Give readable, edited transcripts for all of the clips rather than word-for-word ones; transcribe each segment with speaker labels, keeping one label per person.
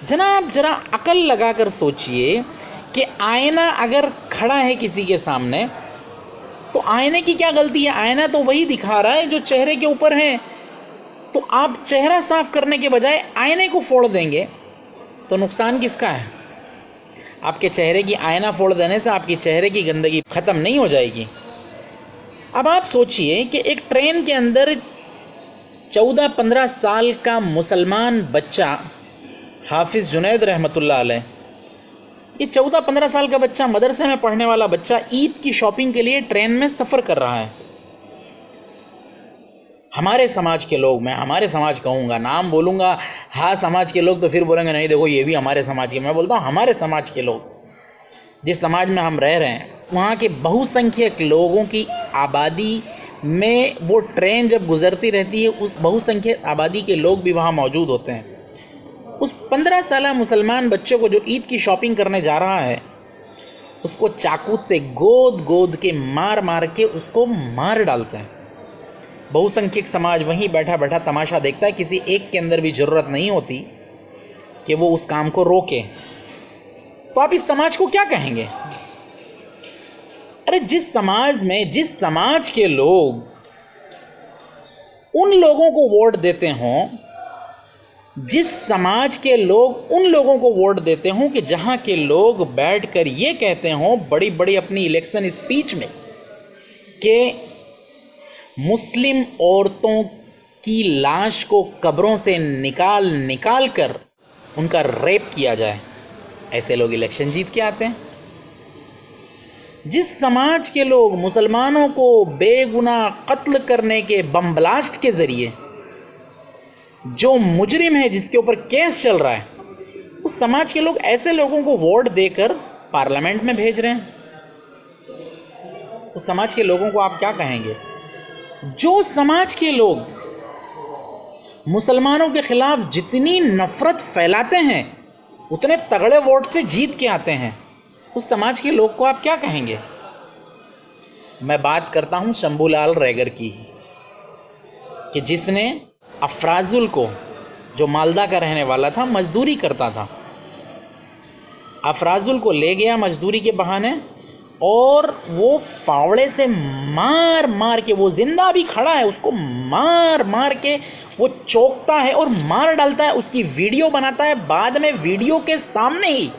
Speaker 1: जनाब जरा अकल लगाकर सोचिए कि आईना अगर खड़ा है किसी के सामने तो आईने की क्या गलती है? आईना तो वही दिखा रहा है जो चेहरे के ऊपर है। तो आप चेहरा साफ करने के बजाय आईने को फोड़ देंगे तो नुकसान किसका है? आपके चेहरे की आईना फोड़ देने से आपकी चेहरे की गंदगी खत्म नहीं हो जाएगी। अब आप सोचिए कि एक ट्रेन के अंदर 14-15 साल का मुसलमान बच्चा, हाफिज जुनैद रहमतुल्लाह अलैह, ये 14-15 साल का बच्चा, मदरसे में पढ़ने वाला बच्चा, ईद की शॉपिंग के लिए ट्रेन में सफ़र कर रहा है। हमारे समाज के लोग, मैं हमारे समाज कहूँगा, नाम बोलूँगा हाँ समाज के लोग तो फिर बोलेंगे नहीं देखो ये भी हमारे समाज के। मैं बोलता हूँ हमारे समाज के लोग, जिस समाज में हम रह रहे हैं वहाँ के बहुसंख्यक लोगों की आबादी में वो ट्रेन जब गुजरती रहती है, उस बहुसंख्यक आबादी के लोग भी वहाँ मौजूद होते हैं। उस 15 साला मुसलमान बच्चे को जो ईद की शॉपिंग करने जा रहा है, उसको चाकू से गोद गोद के मार मार के उसको मार डालते हैं। बहुसंख्यक समाज वहीं बैठा बैठा तमाशा देखता है। किसी एक के अंदर भी जरूरत नहीं होती कि वो उस काम को रोके। तो आप इस समाज को क्या कहेंगे? अरे जिस समाज के लोग उन लोगों को वोट देते हों, जिस समाज के लोग उन लोगों को वोट देते हों कि जहां के लोग बैठकर ये कहते हों बड़ी बड़ी अपनी इलेक्शन स्पीच में कि मुस्लिम औरतों की लाश को कब्रों से निकाल कर उनका रेप किया जाए, ऐसे लोग इलेक्शन जीत के आते हैं। जिस समाज के लोग मुसलमानों को बेगुनाह कत्ल करने के बम ब्लास्ट के जरिए, जो मुजरिम है जिसके ऊपर केस चल रहा है, उस समाज के लोग ऐसे लोगों को वोट देकर पार्लियामेंट में भेज रहे हैं, उस समाज के लोगों को आप क्या कहेंगे? जो समाज के लोग मुसलमानों के खिलाफ जितनी नफरत फैलाते हैं उतने तगड़े वोट से जीत के आते हैं, उस समाज के लोग को आप क्या कहेंगे? मैं बात करता हूं शंभूलाल रैगर की, कि जिसने अफराजुल को, जो मालदा का रहने वाला था, मजदूरी करता था, अफराजुल को ले गया मजदूरी के बहाने और वो फावड़े से मार मार के, वो जिंदा भी खड़ा है, उसको मार मार के वो चौंकता है और मार डालता है। उसकी वीडियो बनाता है, बाद में वीडियो के सामने ही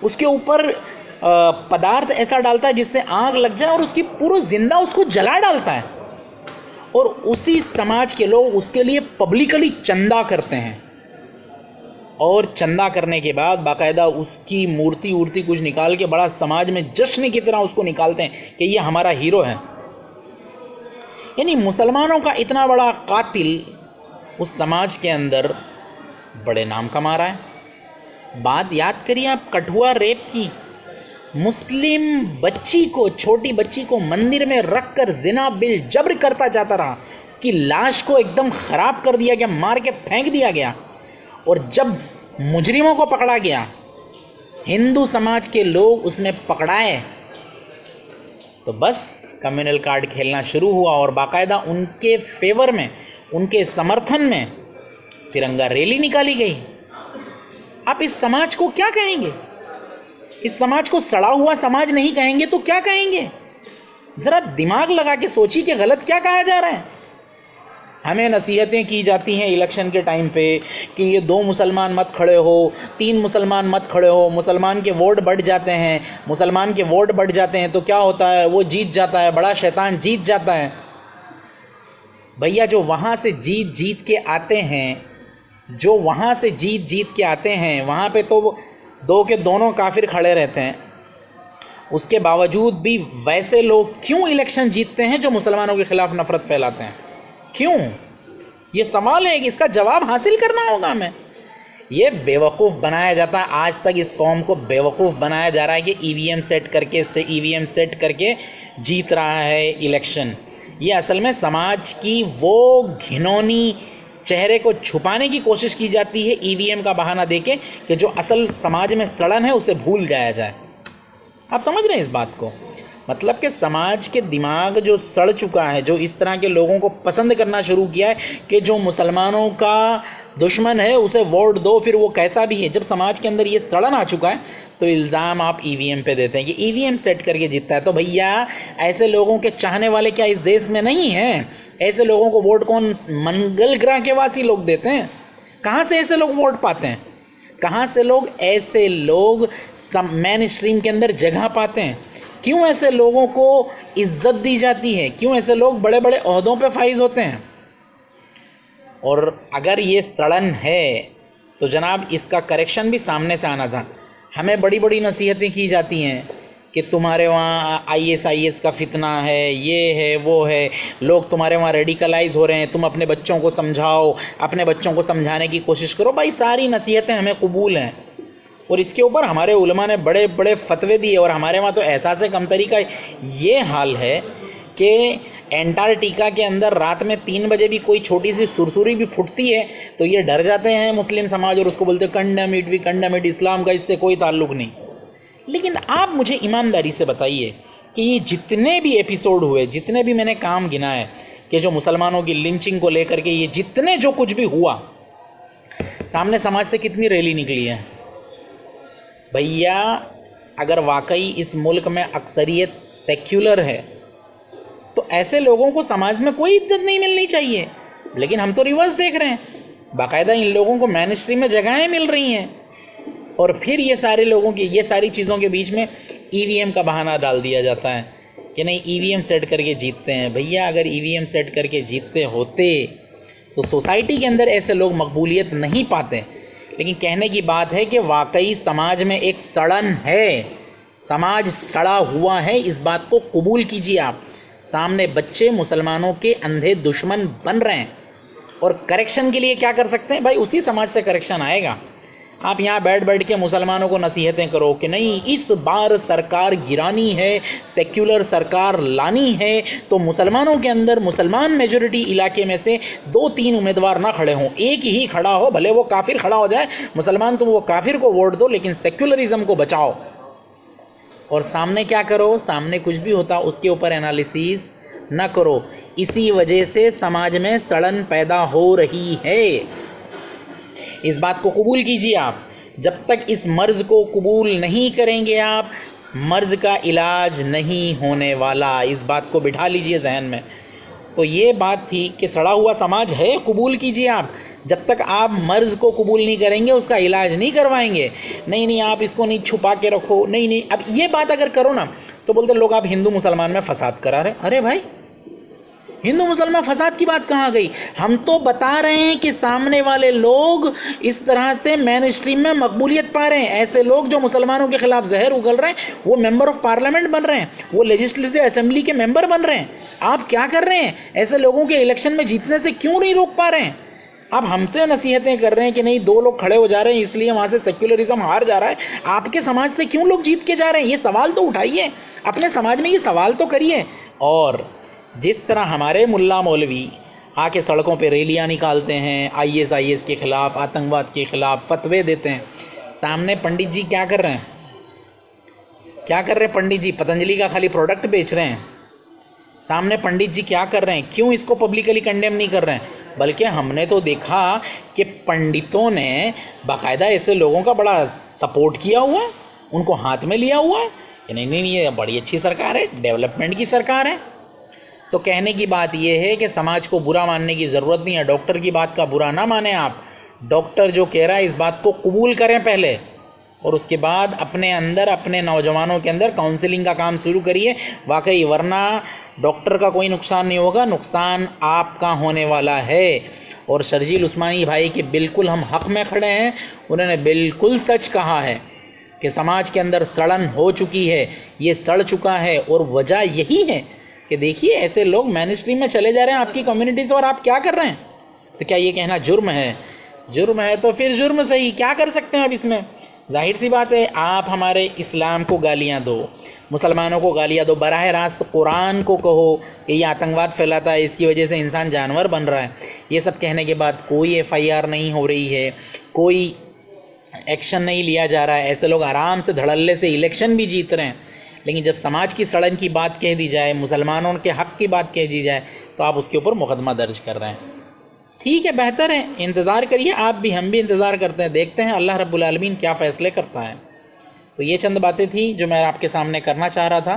Speaker 1: उसके ऊपर पदार्थ ऐसा डालता है जिससे आग लग जाए और उसकी पूरा जिंदा उसको जला डालता है। और उसी समाज के लोग उसके लिए पब्लिकली चंदा करते हैं और चंदा करने के बाद बाकायदा उसकी मूर्ति कुछ निकाल के बड़ा समाज में जश्न की तरह उसको निकालते हैं कि ये हमारा हीरो है। यानी मुसलमानों का इतना बड़ा कातिल उस समाज के अंदर बड़े नाम कमा रहा है। बात याद करिए आप कठुआ रेप की। मुस्लिम बच्ची को, छोटी बच्ची को मंदिर में रखकर जिना बिल जब्र करता जाता रहा, उसकी लाश को एकदम खराब कर दिया गया, मार के फेंक दिया गया। और जब मुजरिमों को पकड़ा गया, हिंदू समाज के लोग उसमें पकड़ाए, तो बस कम्युनल कार्ड खेलना शुरू हुआ और बाकायदा उनके फेवर में, उनके समर्थन में तिरंगा रैली निकाली गई। आप इस समाज को क्या कहेंगे? इस समाज को सड़ा हुआ समाज नहीं कहेंगे तो क्या कहेंगे? जरा दिमाग लगा के सोचिए कि गलत क्या कहा जा रहा है। हमें नसीहतें की जाती हैं इलेक्शन के टाइम पे कि ये 2 मुसलमान मत खड़े हो, 3 मुसलमान मत खड़े हो, मुसलमान के वोट बढ़ जाते हैं, मुसलमान के वोट बढ़ जाते हैं तो क्या होता है, वो जीत जाता है, बड़ा शैतान जीत जाता है। भैया जो वहाँ से जीत के आते हैं, जो वहाँ से जीत के आते हैं, वहाँ पे तो 2 के दोनों काफिर खड़े रहते हैं। उसके बावजूद भी वैसे लोग क्यों इलेक्शन जीतते हैं जो मुसलमानों के खिलाफ नफरत फैलाते हैं? क्यों? ये सवाल है कि इसका जवाब हासिल करना होगा हमें। ये बेवकूफ़ बनाया जाता है, आज तक इस कौम को बेवकूफ़ बनाया जा रहा है कि ईवीएम सेट करके जीत रहा है इलेक्शन। ये असल में समाज की वो घिनौनी चेहरे को छुपाने की कोशिश की जाती है ईवीएम का बहाना देके कि जो असल समाज में सड़न है उसे भूल जाया जाए। आप समझ रहे हैं इस बात को? मतलब कि समाज के दिमाग जो सड़ चुका है, जो इस तरह के लोगों को पसंद करना शुरू किया है कि जो मुसलमानों का दुश्मन है उसे वोट दो, फिर वो कैसा भी है। जब समाज के अंदर ये सड़न आ चुका है तो इल्ज़ाम आप ईवीएम पे देते हैं कि ईवीएम सेट करके जीतता है। तो भैया ऐसे लोगों के चाहने वाले क्या इस देश में नहीं हैं? ऐसे लोगों को वोट कौन मंगल ग्रह के वासी लोग देते हैं? कहाँ से ऐसे लोग वोट पाते हैं? कहाँ से लोग ऐसे लोग मेन स्ट्रीम के अंदर जगह पाते हैं? क्यों ऐसे लोगों को इज्जत दी जाती है? क्यों ऐसे लोग बड़े बड़े ओहदों पे फाइज होते हैं? और अगर ये सड़न है तो जनाब इसका करेक्शन भी सामने से आना था। हमें बड़ी बड़ी नसीहतें की जाती हैं कि तुम्हारे वहाँ IS का फितना है, ये है वो है, लोग तुम्हारे वहाँ रेडिकलाइज हो रहे हैं, तुम अपने बच्चों को समझाओ, अपने बच्चों को समझाने की कोशिश करो। भाई सारी नसीहतें हमें कबूल हैं और इसके ऊपर हमारे उलमा ने बड़े बड़े फतवे दिए। और हमारे वहाँ तो एहसास कमतरी का ये हाल है कि एंटार्क्टिका के अंदर रात में 3 बजे भी कोई छोटी सी सुरसुरी भी फुटती है तो ये डर जाते हैं मुस्लिम समाज और उसको बोलते condemn it, we condemn it, Islam का इससे कोई ताल्लुक नहीं। लेकिन आप मुझे ईमानदारी से बताइए कि ये जितने भी एपिसोड हुए, जितने भी मैंने काम गिना है कि जो मुसलमानों की लिंचिंग को लेकर के ये जितने जो कुछ भी हुआ, सामने समाज से कितनी रैली निकली है? भैया अगर वाकई इस मुल्क में अक्सरियत सेक्युलर है तो ऐसे लोगों को समाज में कोई इज्जत नहीं मिलनी चाहिए। लेकिन हम तो रिवर्स देख रहे हैं, बाकायदा इन लोगों को मेन स्ट्रीम में जगहें मिल रही हैं और फिर ये सारे लोगों की ये सारी चीज़ों के बीच में ईवीएम का बहाना डाल दिया जाता है कि नहीं ईवीएम सेट करके जीतते हैं। भैया अगर ईवीएम सेट करके जीतते होते तो सोसाइटी के अंदर ऐसे लोग मकबूलियत नहीं पाते। लेकिन कहने की बात है कि वाकई समाज में एक सड़न है, समाज सड़ा हुआ है, इस बात को कबूल कीजिए आप। सामने बच्चे मुसलमानों के अंधे दुश्मन बन रहे हैं और करेक्शन के लिए क्या कर सकते हैं? भाई उसी समाज से करेक्शन आएगा। आप यहाँ बैठ के मुसलमानों को नसीहतें करो कि नहीं इस बार सरकार गिरानी है, सेक्युलर सरकार लानी है, तो मुसलमानों के अंदर मुसलमान मेजॉरिटी इलाके में से 2-3 उम्मीदवार ना खड़े हों, एक ही खड़ा हो, भले वो काफिर खड़ा हो जाए, मुसलमान तुम वो काफिर को वोट दो लेकिन सेक्युलरिज्म को बचाओ। और सामने क्या करो? सामने कुछ भी होता उसके ऊपर एनालिसिस न करो। इसी वजह से समाज में सड़न पैदा हो रही है। इस बात को कबूल कीजिए आप। जब तक इस मर्ज को कबूल नहीं करेंगे आप, मर्ज का इलाज नहीं होने वाला। इस बात को बिठा लीजिए जहन में। तो ये बात थी कि सड़ा हुआ समाज है, कबूल कीजिए आप। जब तक आप मर्ज को कबूल नहीं करेंगे उसका इलाज नहीं करवाएंगे। नहीं आप इसको नहीं छुपा के रखो, नहीं। अब ये बात अगर करो ना तो बोलते लोग आप हिंदू मुसलमान में फसाद करा रहे। अरे भाई हिंदू मुसलमान फसाद की बात कहाँ गई? हम तो बता रहे हैं कि सामने वाले लोग इस तरह से मेन स्ट्रीम में मकबूलियत पा रहे हैं। ऐसे लोग जो मुसलमानों के खिलाफ जहर उगल रहे हैं वो मेंबर ऑफ पार्लियामेंट बन रहे हैं, वो लेजिस्लेटिव असेंबली के मेंबर बन रहे हैं। आप क्या कर रहे हैं? ऐसे लोगों के इलेक्शन में जीतने से क्यों नहीं रोक पा रहे हैं? आप हमसे नसीहतें कर रहे हैं कि नहीं 2 लोग खड़े हो जा रहे हैं इसलिए वहां से सेक्युलरिज्म हार जा रहा है। आपके समाज से क्यों लोग जीत के जा रहे हैं? ये सवाल तो उठाइए, अपने समाज में ये सवाल तो करिए। और जिस तरह हमारे मुल्ला मौलवी आके सड़कों पे रैलियां निकालते हैं IS के खिलाफ, आतंकवाद के खिलाफ फतवे देते हैं, सामने पंडित जी क्या कर रहे हैं? क्या कर रहे हैं पंडित जी? पतंजलि का खाली प्रोडक्ट बेच रहे हैं। सामने पंडित जी क्या कर रहे हैं? क्यों इसको पब्लिकली कंडेम नहीं कर रहे हैं? बल्कि हमने तो देखा कि पंडितों ने बाकायदा ऐसे लोगों का बड़ा सपोर्ट किया हुआ है, उनको हाथ में लिया हुआ है कि नहीं ये बड़ी अच्छी सरकार है, डेवलपमेंट की सरकार है। तो कहने की बात यह है कि समाज को बुरा मानने की ज़रूरत नहीं है। डॉक्टर की बात का बुरा ना माने आप। डॉक्टर जो कह रहा है इस बात को कबूल करें पहले और उसके बाद अपने अंदर, अपने नौजवानों के अंदर काउंसलिंग का काम शुरू करिए वाकई, वरना डॉक्टर का कोई नुकसान नहीं होगा, नुकसान आपका होने वाला है। और शर्जील उस्मानी भाई के बिल्कुल हम हक में खड़े हैं। उन्होंने बिल्कुल सच कहा है कि समाज के अंदर सड़न हो चुकी है, ये सड़ चुका है। और वजह यही है कि देखिए ऐसे लोग मेन स्ट्रीम में चले जा रहे हैं आपकी कम्युनिटी से और आप क्या कर रहे हैं? तो क्या ये कहना जुर्म है? जुर्म है तो फिर जुर्म सही, क्या कर सकते हैं अब इसमें? जाहिर सी बात है आप हमारे इस्लाम को गालियां दो, मुसलमानों को गालियां दो, बराह रास्त कुरान को कहो कि ये आतंकवाद फैलाता है, इसकी वजह से इंसान जानवर बन रहा है। ये सब कहने के बाद कोई FIR नहीं हो रही है, कोई एक्शन नहीं लिया जा रहा है। ऐसे लोग आराम से धड़ल्ले से इलेक्शन भी जीत रहे हैं। लेकिन जब समाज की सड़न की बात कह दी जाए, मुसलमानों के हक की बात कह दी जाए, तो आप उसके ऊपर मुकदमा दर्ज कर रहे हैं। ठीक है, बेहतर है, इंतज़ार करिए आप भी, हम भी इंतज़ार करते हैं, देखते हैं अल्लाह रब्बुल आलमीन क्या फ़ैसले करता है। तो ये चंद बातें थी जो मैं आपके सामने करना चाह रहा था।